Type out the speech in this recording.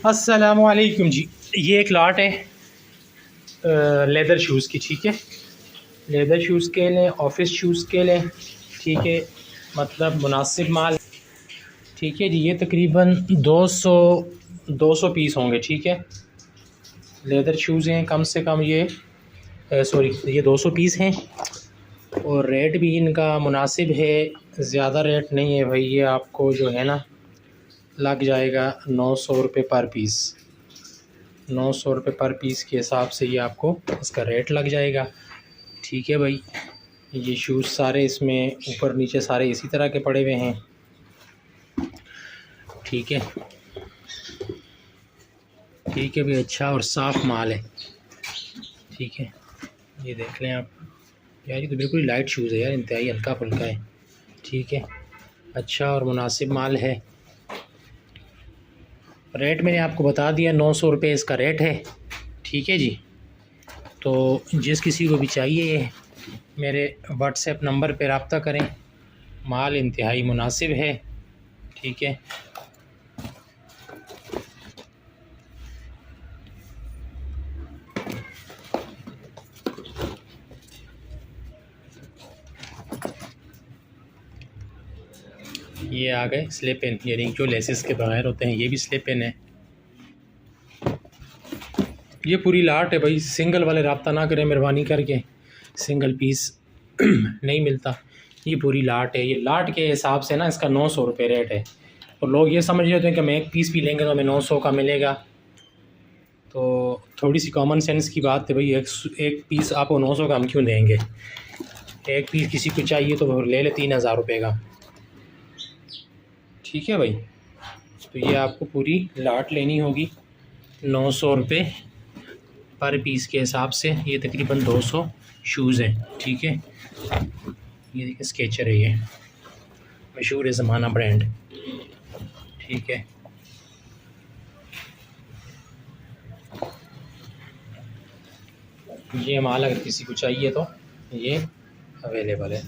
अस्सलामुअलैकुम जी। ये एक लॉट है लेदर शूज़ की, ठीक है। लेदर शूज़ के लें, ऑफिस शूज़ के लें, ठीक है, मतलब मुनासिब माल, ठीक है जी। ये तकरीबन 200 पीस होंगे, ठीक है। लेदर शूज़ हैं कम से कम, ये सॉरी, ये 200 पीस हैं और रेट भी इनका मुनासिब है, ज़्यादा रेट नहीं है भाई। ये आपको जो है ना लग जाएगा 900 रुपये पर पीस। 900 रुपये पर पीस के हिसाब से ये आपको इसका रेट लग जाएगा, ठीक है भाई। ये शूज़ सारे इसमें ऊपर नीचे सारे इसी तरह के पड़े हुए हैं, ठीक है। ठीक है भाई, अच्छा और साफ़ माल है, ठीक है। ये देख लें आप यार, ये तो बिल्कुल लाइट शूज़ है यार, इंतहाई हल्का फुल्का है, ठीक है। अच्छा और मुनासिब माल है। रेट मैंने आपको बता दिया, 900 रुपये इसका रेट है, ठीक है जी। तो जिस किसी को भी चाहिए ये मेरे व्हाट्सएप नंबर पर रब्ता करें। माल इंतहाई मुनासिब है, ठीक है। ये आ गए स्लिप इन, यानी जो लेसेस के बगैर होते हैं, ये भी स्लिप इन है। ये पूरी लाट है भाई, सिंगल वाले रब्ता ना करें मेहरबानी करके, सिंगल पीस नहीं मिलता। ये पूरी लाट है, ये लाट के हिसाब से ना इसका 900 रुपये रेट है। और लोग ये समझ रहे होते हैं कि हम एक पीस भी लेंगे तो हमें 900 का मिलेगा। तो थोड़ी सी कॉमन सेंस की बात है भाई, एक पीस आपको 900 का हम क्यों देंगे। एक पीस किसी को चाहिए तो ले ले 3000 रुपये का, ठीक है भाई। तो ये आपको पूरी लाट लेनी होगी 900 रुपये पर पीस के हिसाब से। ये तकरीबन 200 शूज़ हैं, ठीक है। ये देखिए स्केचर है, ये मशहूर है ज़माना ब्रांड, ठीक है। ये माल अगर किसी को चाहिए तो ये अवेलेबल है।